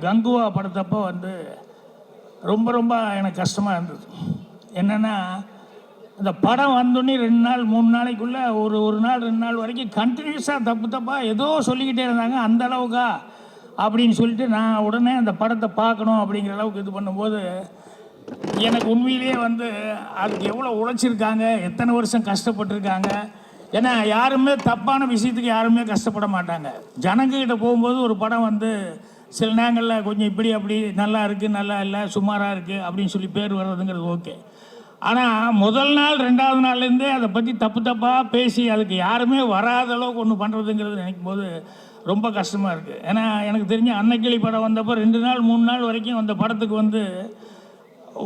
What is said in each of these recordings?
கங்குவா படத்தப்போ வந்து ரொம்ப ரொம்ப எனக்கு கஷ்டமாக இருந்தது. என்னென்னா இந்த படம் வந்தோடனே 2 நாள் 3 நாளைக்குள்ளே ஒரு நாள் 2 நாள் வரைக்கும் கண்டினியூஸாக தப்பாக ஏதோ சொல்லிக்கிட்டே இருந்தாங்க. அந்த அளவுக்கா அப்படின்னு சொல்லிட்டு நான் உடனே அந்த படத்தை பார்க்கணும் அப்படிங்கிற அளவுக்கு இது பண்ணும்போது எனக்கு உண்மையிலேயே வந்து அதுக்கு எவ்வளோ உழைச்சிருக்காங்க, எத்தனை வருஷம் கஷ்டப்பட்டுருக்காங்க. ஏன்னா யாருமே தப்பான விஷயத்துக்கு யாருமே கஷ்டப்பட மாட்டாங்க. ஜனங்கக்கிட்ட போகும்போது ஒரு படம் வந்து சில நேரங்களில் கொஞ்சம் இப்படி அப்படி நல்லா இருக்குது, நல்லா இல்லை, சுமாராக இருக்குது அப்படின்னு சொல்லி பேர் வர்றதுங்கிறது ஓகே. ஆனால் முதல் நாள் 2வது நாள்லேருந்தே அதை பற்றி தப்பாக பேசி அதுக்கு யாருமே வராத அளவுக்கு ஒன்று பண்ணுறதுங்கிறது நினைக்கும் போது ரொம்ப கஷ்டமாக இருக்குது. ஏன்னா எனக்கு தெரிஞ்ச அன்னக்கிளி படம் வந்தப்போ 2 நாள் 3 நாள் வரைக்கும் அந்த படத்துக்கு வந்து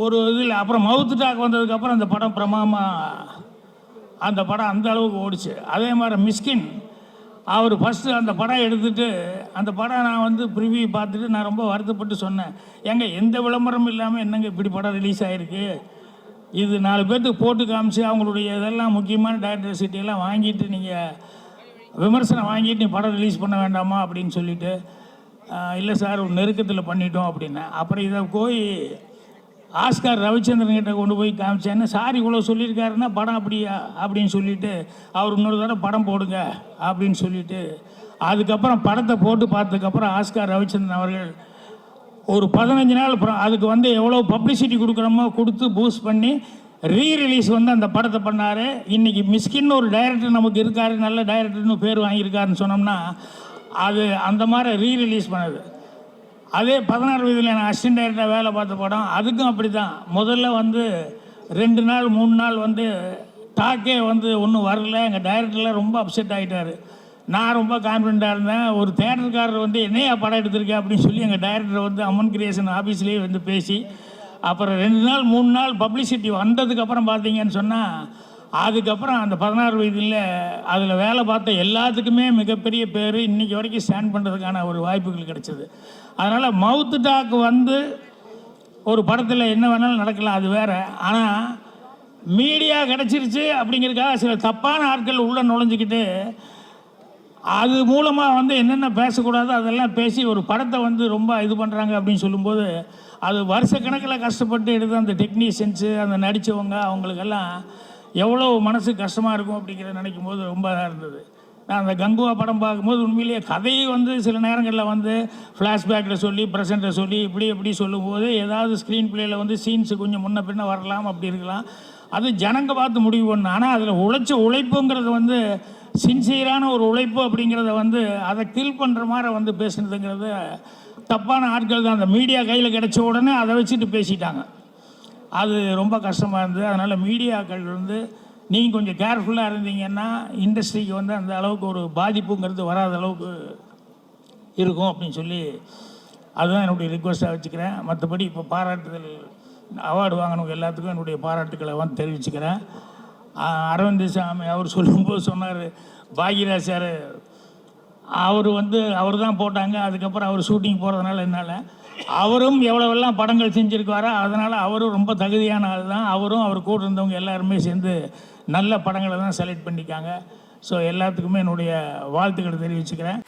ஒரு இதில் அப்புறம் மவுத்து டாக் வந்ததுக்கப்புறம் அந்த படம் பிரமாதமாக அந்த படம் அந்த அளவுக்கு ஓடிச்சு. அதே மாதிரி மிஸ்கின் அவர் ஃபஸ்ட்டு அந்த படம் எடுத்துகிட்டு அந்த படம் நான் வந்து ப்ரிவியூ பார்த்துட்டு நான் ரொம்ப வருத்தப்பட்டு சொன்னேன், ஏங்க எந்த விளம்பரமும் இல்லாமல் என்னங்க இப்படி படம் ரிலீஸ் ஆகிருக்கு, இது 4 பேர்த்துக்கு போட்டு காமிச்சு அவங்களுடைய இதெல்லாம் முக்கியமான டைரக்டர் சீட்டையெல்லாம் வாங்கிட்டு நீங்கள் விமர்சனம் வாங்கிட்டு நீ படம் ரிலீஸ் பண்ண வேண்டாமா அப்படின்னு சொல்லிவிட்டு, இல்லை சார் ஒரு நெருக்கத்தில் பண்ணிட்டோம் அப்படின்னேன். அப்புறம் இதை போய் ஆஸ்கார் ரவிச்சந்திரன் கிட்ட கொண்டு போய் காமிச்சேன்னு, சார் இவ்வளோ சொல்லியிருக்காருன்னா படம் அப்படியா அப்படின்னு சொல்லிவிட்டு அவர் இன்னொரு தடவை படம் போடுங்க அப்படின்னு சொல்லிவிட்டு அதுக்கப்புறம் படத்தை போட்டு பார்த்ததுக்கப்புறம் ஆஸ்கார் ரவிச்சந்திரன் அவர்கள் ஒரு 15 நாள் அப்புறம் அதுக்கு வந்து எவ்வளோ பப்ளிசிட்டி கொடுக்குறோமோ கொடுத்து பூஸ்ட் பண்ணி ரீரிலீஸ் வந்து அந்த படத்தை பண்ணார். இன்றைக்கி மிஸ்கின்னு ஒரு டைரக்டர் நமக்கு இருக்கார், நல்ல டைரக்டர்னு பேர் வாங்கியிருக்காருன்னு சொன்னோம்னா அது அந்த மாதிரி ரீரிலீஸ் பண்ணது. அதே 16 வயதில் நான் அசிஸ்டன்ட் டைரக்டராக வேலை பார்த்த படம், அதுக்கும் அப்படி தான். முதல்ல வந்து 2 நாள் 3 நாள் வந்து டாக்கே வந்து ஒன்றும் வரல. எங்கள் டைரக்டரில் ரொம்ப அப்செட் ஆகிட்டார். நான் ரொம்ப கான்ஃபிடண்ட்டாக இருந்தேன். ஒரு தேட்டருக்காரர் வந்து என்னையா படம் எடுத்திருக்கேன் அப்படின்னு சொல்லி எங்கள் டைரக்டர் வந்து அம்மன் கிரியேஷன் ஆஃபீஸ்லேயே வந்து பேசி அப்புறம் 2 நாள் 3 நாள் பப்ளிசிட்டி வந்ததுக்கப்புறம் பார்த்தீங்கன்னு சொன்னால் அதுக்கப்புறம் அந்த 16 வயதில் அதில் வேலை பார்த்த எல்லாத்துக்குமே மிகப்பெரிய பேர் இன்றைக்கி வரைக்கும் ஸ்டாண்ட் பண்ணுறதுக்கான ஒரு வாய்ப்புகள் கிடைச்சிது. அதனால் மவுத்து டாக் வந்து ஒரு படத்தில் என்ன வேணாலும் நடக்கலாம், அது வேறு. ஆனால் மீடியா கிடச்சிருச்சு அப்படிங்கிறதுக்காக சில தப்பான ஆட்கள் உள்ளே நுழைஞ்சிக்கிட்டு அது மூலமாக வந்து என்னென்ன பேசக்கூடாதோ அதெல்லாம் பேசி ஒரு படத்தை வந்து ரொம்ப இது பண்ணுறாங்க அப்படின்னு சொல்லும்போது அது வருஷக்கணக்கில் கஷ்டப்பட்டு எடுத்து அந்த டெக்னீஷியன்ஸு அந்த நடித்தவங்க அவங்களுக்கெல்லாம் எவ்வளோ மனசு கஷ்டமாக இருக்கும் அப்படிங்கிறத நினைக்கும் போது ரொம்ப இதாக இருந்தது. நான் அந்த கங்குவா படம் பார்க்கும்போது உண்மையிலேயே கதையை வந்து சில நேரங்களில் வந்து ஃப்ளாஷ்பேக்கில் சொல்லி ப்ரெசென்ட்டை சொல்லி இப்படி சொல்லும்போது ஏதாவது ஸ்க்ரீன் பிளேயில் வந்து சீன்ஸு கொஞ்சம் முன்ன பின்ன வரலாம், அப்படி இருக்கலாம். அது ஜனங்க பார்த்து முடிவு பண்ணணும். ஆனால் அதில் உழைப்புங்கிறது வந்து சின்சியரான ஒரு உழைப்பு அப்படிங்கிறத வந்து அதை கில் பண்ணுற மாதிரி வந்து பேசுனதுங்கிறது தப்பான ஆட்கள் தான். அந்த மீடியா கையில் கிடைச்ச உடனே அதை வச்சுட்டு பேசிட்டாங்க. அது ரொம்ப கஷ்டமாக இருந்தது. அதனால் மீடியாக்கள் வந்து நீங்கள் கொஞ்சம் கேர்ஃபுல்லாக இருந்தீங்கன்னா இண்டஸ்ட்ரிக்கு வந்து அந்த அளவுக்கு ஒரு பாதிப்புங்கிறது வராத அளவுக்கு இருக்கும் அப்படின்னு சொல்லி அதுதான் என்னுடைய ரிக்வெஸ்ட்டாக வச்சுக்கிறேன். மற்றபடி இப்போ பாராட்டுதல் அவார்டு வாங்கினவங்க எல்லாத்துக்கும் என்னுடைய பாராட்டுக்களை வந்து தெரிவிச்சுக்கிறேன். அரவிந்த் சாமி அவர் சொல்லும்போது சொன்னார், பாக்யராஜ் சார் அவர் தான் போட்டாங்க, அதுக்கப்புறம் அவர் ஷூட்டிங் போகிறதுனால என்னால் அவரும் எவ்வளோவெல்லாம் படங்கள் செஞ்சுருக்காரோ அதனால் அவரும் ரொம்ப தகுதியான ஆள் தான். அவரும் அவர் கூட இருந்தவங்க எல்லாருமே சேர்ந்து நல்ல படங்களை தான் செலக்ட் பண்ணிக்காங்க. ஸோ எல்லாத்துக்குமே என்னுடைய வாழ்த்துக்களை தெரிவிச்சுக்கிறேன்.